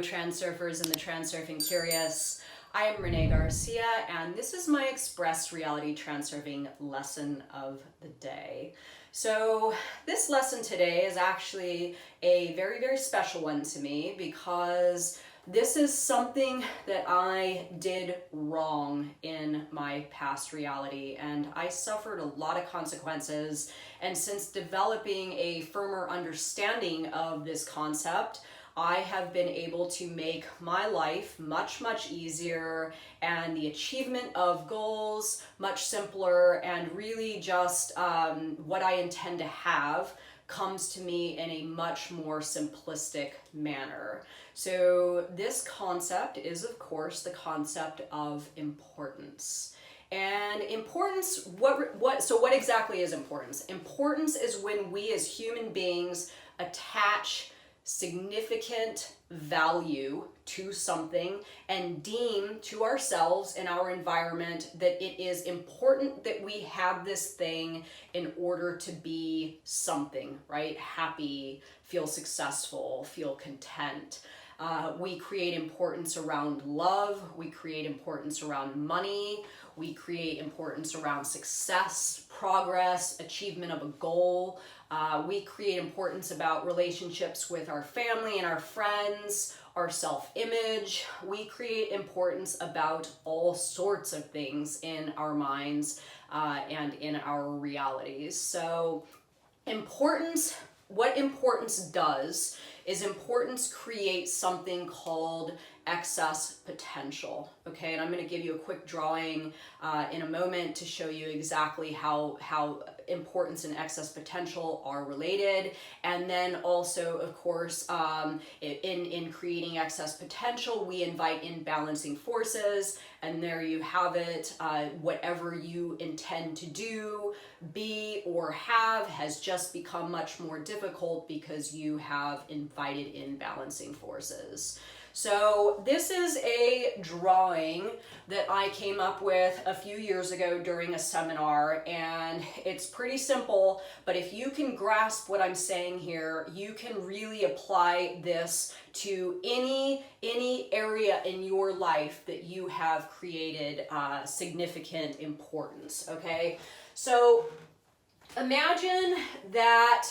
Hello Transurfers and the Transurfing Curious. I am Renee Garcia and this is my Express Reality Transurfing lesson of the day. So this lesson today is actually a very, very special one to me because this is something that I did wrong in my past reality, and I suffered a lot of consequences. And since developing a firmer understanding of this concept, I have been able to make my life much, much easier and the achievement of goals much simpler, and really just what I intend to have comes to me in a much more simplistic manner. So this concept is, of course, the concept of importance. And importance, what exactly is importance? Importance is when we as human beings attach significant value to something and deem to ourselves and our environment that it is important that we have this thing in order to be something, right? Happy, feel successful, feel content. We create importance around love. We create importance around money. We create importance around success, progress, achievement of a goal. We create importance about relationships with our family and our friends, our self-image. We create importance about all sorts of things in our minds and in our realities. So importance, what importance does is importance creates something called excess potential, okay? And I'm going to give you a quick drawing in a moment to show you exactly how importance and excess potential are related. And then also, of course, in creating excess potential, we invite in balancing forces, and there you have it. Whatever you intend to do, be, or have has just become much more difficult because you have invited in balancing forces. So this is a drawing that I came up with a few years ago during a seminar, and it's pretty simple, but if you can grasp what I'm saying here, you can really apply this to any area in your life that you have created significant importance, okay? So imagine that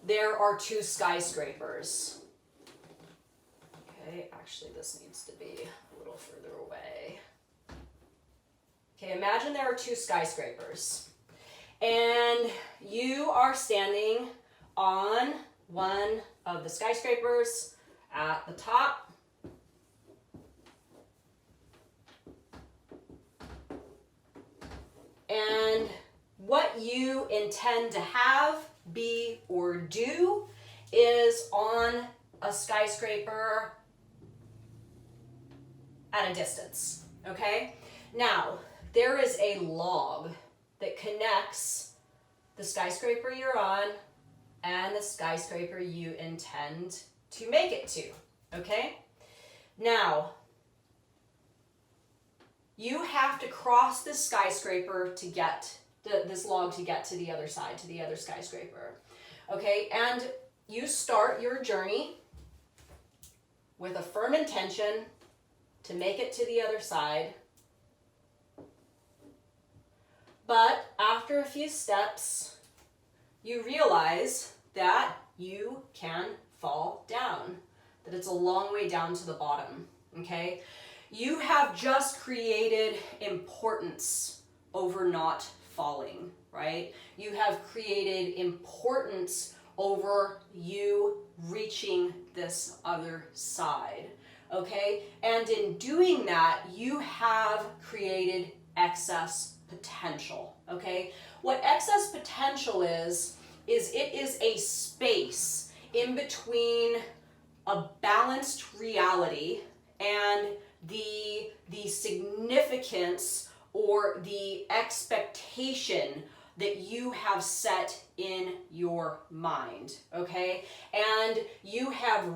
there are two skyscrapers. Okay, actually this needs to be a little further away. Okay, imagine there are two skyscrapers and you are standing on one of the skyscrapers at the top. And what you intend to have, be, or do is on a skyscraper at a distance, okay? Now, there is a log that connects the skyscraper you're on and the skyscraper you intend to make it to, okay? Now, you have to cross this skyscraper to get this log to get to the other side, to the other skyscraper, okay? And you start your journey with a firm intention to make it to the other side. But after a few steps, you realize that you can fall down, that it's a long way down to the bottom, okay? You have just created importance over not falling, right? You have created importance over you reaching this other side, okay? And in doing that, you have created excess potential, okay? What excess potential is it is a space in between a balanced reality and the significance or the expectation that you have set in your mind, okay? And you have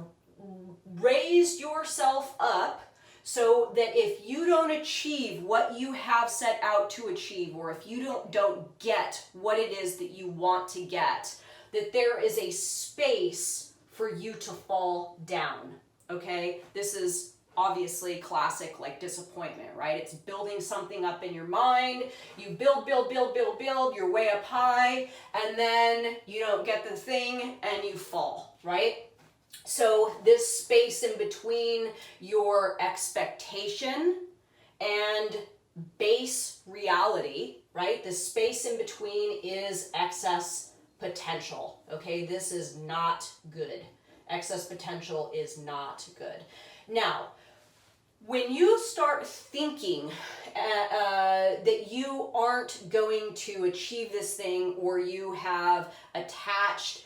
raised yourself up so that if you don't achieve what you have set out to achieve, or if you don't get what it is that you want to get, that there is a space for you to fall down, okay? This is obviously classic like disappointment, right? It's building something up in your mind. You build your way up high, and then you don't get the thing and you fall, right? So this space in between your expectation and base reality, right? The space in between is excess potential, okay? This is not good. Excess potential is not good. Now, when you start thinking that you aren't going to achieve this thing, or you have attached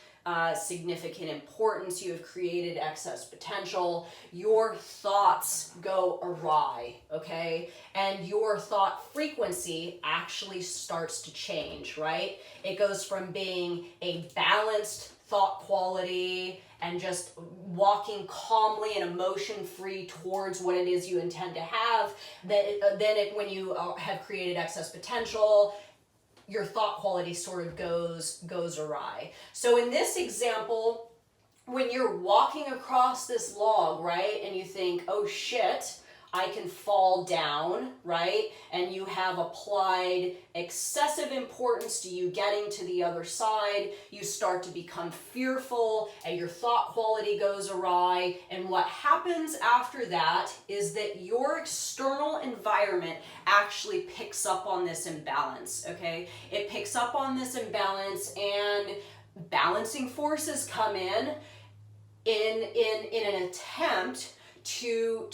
significant importance, you have created excess potential, your thoughts go awry, okay? And your thought frequency actually starts to change, right? It goes from being a balanced thought quality and just walking calmly and emotion-free towards what it is you intend to have, when you have created excess potential, your thought quality sort of goes awry. So in this example, when you're walking across this log, right, and you think, oh shit, I can fall down, right? And you have applied excessive importance to you getting to the other side. You start to become fearful and your thought quality goes awry. And what happens after that is that your external environment actually picks up on this imbalance, okay? It picks up on this imbalance, and balancing forces come in an attempt to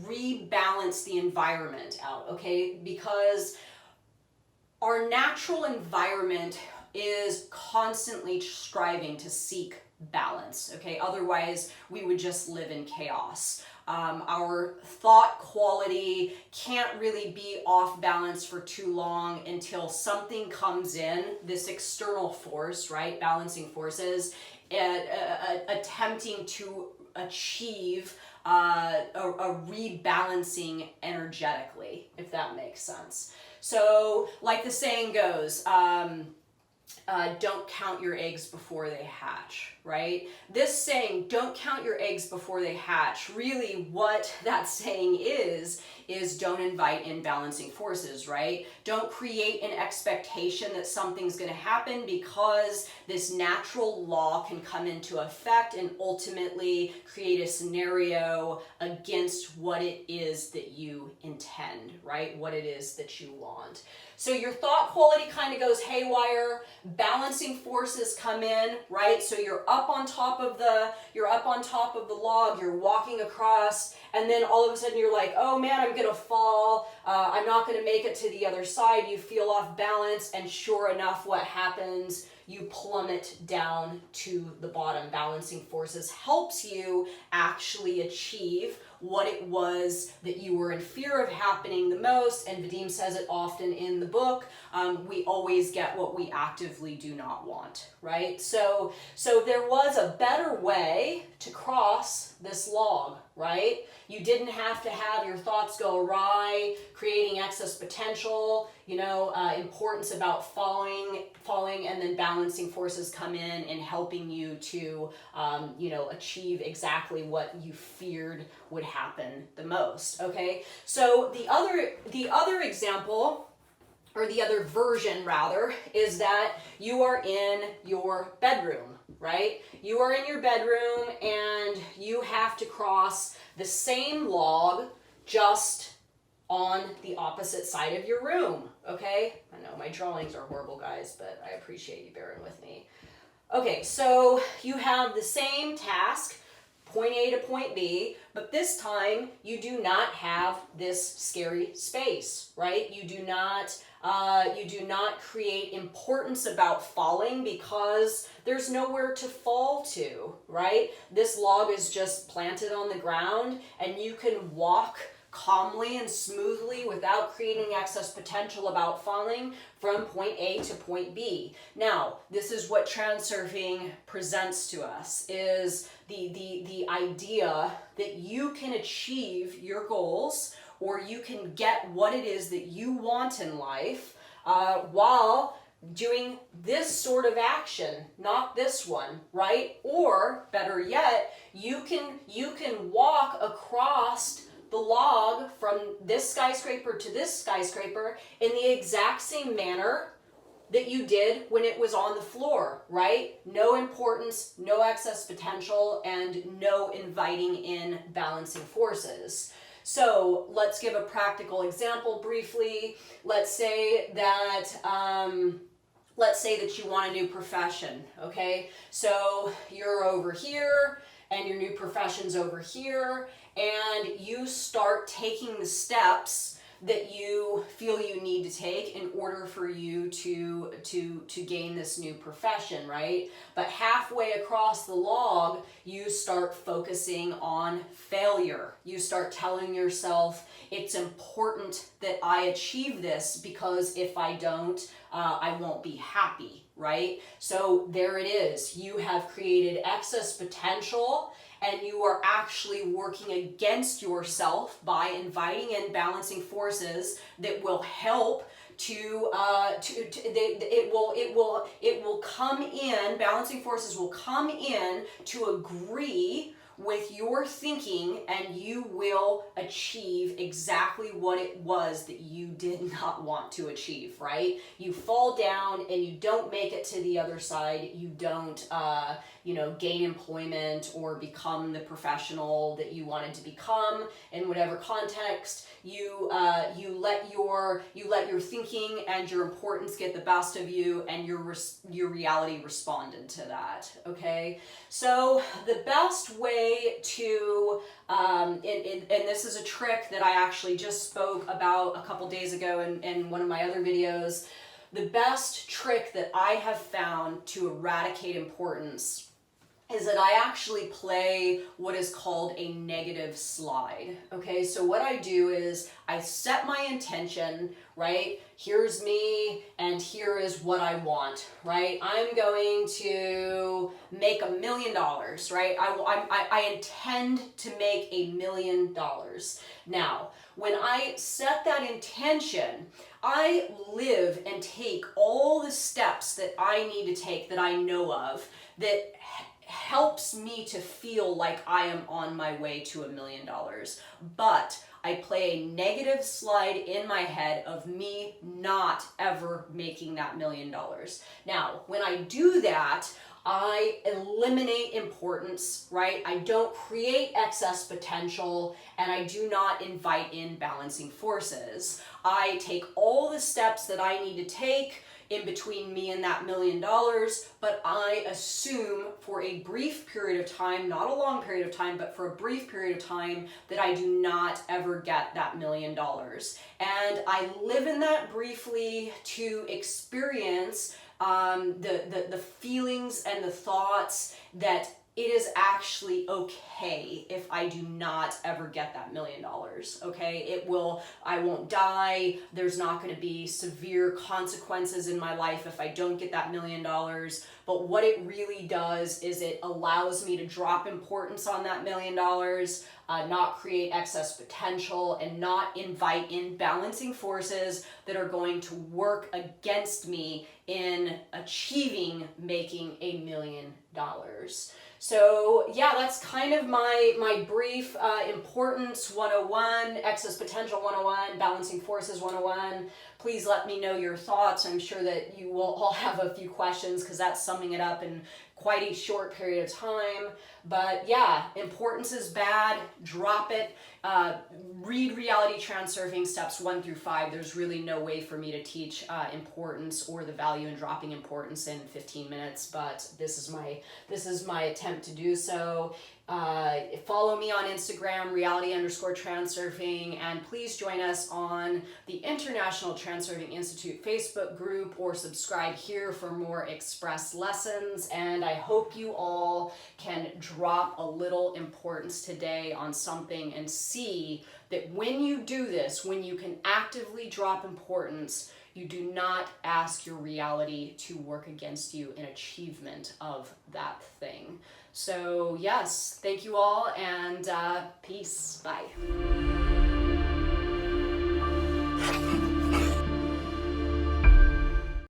rebalance the environment out, okay? Because our natural environment is constantly striving to seek balance, okay? Otherwise, we would just live in chaos. Our thought quality can't really be off balance for too long until something comes in, this external force, right? Balancing forces, attempting to achieve a rebalancing energetically, if that makes sense. So, like the saying goes, don't count your eggs before they hatch, right? This saying, don't count your eggs before they hatch, really what that saying is don't invite in balancing forces, right? Don't create an expectation that something's going to happen, because this natural law can come into effect and ultimately create a scenario against what it is that you intend, right? What it is that you want. So your thought quality kind of goes haywire, balancing forces come in, right? So you're up on top of the log, you're walking across, and then all of a sudden you're like, oh man, I'm gonna fall, I'm not gonna make it to the other side. You feel off balance, and sure enough, what happens? You plummet down to the bottom. Balancing forces helps you actually achieve what it was that you were in fear of happening the most. And Vadim says it often in the book, we always get what we actively do not want, right? So there was a better way to cross this log, right? You didn't have to have your thoughts go awry, creating excess potential, importance about falling, and then balancing forces come in and helping you to, achieve exactly what you feared would happen the most, okay? So the other example, or the other version rather, is that you are in your bedroom, right? You are in your bedroom and you have to cross the same log, just on the opposite side of your room, okay? I know my drawings are horrible, guys, but I appreciate you bearing with me. Okay, so you have the same task, point A to point B, but this time you do not have this scary space, right? You do not create importance about falling, because there's nowhere to fall to, right? This log is just planted on the ground, and you can walk calmly and smoothly without creating excess potential about falling from point A to point B. Now, this is what transurfing presents to us, is the idea that you can achieve your goals, or you can get what it is that you want in life, while doing this sort of action, not this one, right? Or better yet, you can walk across the log from this skyscraper to this skyscraper in the exact same manner that you did when it was on the floor, right? No importance, no excess potential, and no inviting in balancing forces. So let's give a practical example briefly. Let's say that you want a new profession, okay? So you're over here and your new profession's over here, and you start taking the steps that you feel you need to take in order for you to gain this new profession, right? But halfway across the log, you start focusing on failure. You start telling yourself, it's important that I achieve this, because if I don't, I won't be happy, right? So there it is. You have created excess potential, and you are actually working against yourself by inviting in balancing forces that will help it will come in, balancing forces will come in to agree with your thinking, and you will achieve exactly what it was that you did not want to achieve, right? You fall down and you don't make it to the other side. You don't, gain employment or become the professional that you wanted to become in whatever context. You let your thinking and your importance get the best of you, and your reality responded to that. Okay, so the best way to and this is a trick that I actually just spoke about a couple days ago in one of my other videos. The best trick that I have found to eradicate importance is that I actually play what is called a negative slide. Okay, so what I do is I set my intention, right? Here's me, and here is what I want, right? I'm going to make $1 million, right? I intend to make $1 million. Now, when I set that intention, I live and take all the steps that I need to take, that I know of, that helps me to feel like I am on my way to $1 million. But I play a negative slide in my head of me not ever making that $1 million. Now, when I do that, I eliminate importance, right? I don't create excess potential, and I do not invite in balancing forces. I take all the steps that I need to take in between me and that $1 million, but I assume for a brief period of time, not a long period of time, but for a brief period of time, that I do not ever get that $1 million. And I live in that briefly to experience the feelings and the thoughts that it is actually okay if I do not ever get that $1 million, okay? I won't die. There's not gonna be severe consequences in my life if I don't get that $1 million. But what it really does is it allows me to drop importance on that $1 million, not create excess potential, and not invite in balancing forces that are going to work against me in achieving making $1 million. So yeah, that's kind of my brief importance 101, excess potential 101, balancing forces 101. Please let me know your thoughts. I'm sure that you will all have a few questions, because that's summing it up in quite a short period of time. But yeah, importance is bad. Drop it. Read Reality Transurfing steps 1 through 5. There's really no way for me to teach importance or the value in dropping importance in 15 minutes, but this is my attempt to do so. Follow me on Instagram, reality_transurfing, and please join us on the International Transurfing Institute Facebook group, or subscribe here for more express lessons. And I hope you all can drop a little importance today on something and see that when you do this, when you can actively drop importance, you do not ask your reality to work against you in achievement of that thing. So yes, thank you all, and peace. Bye.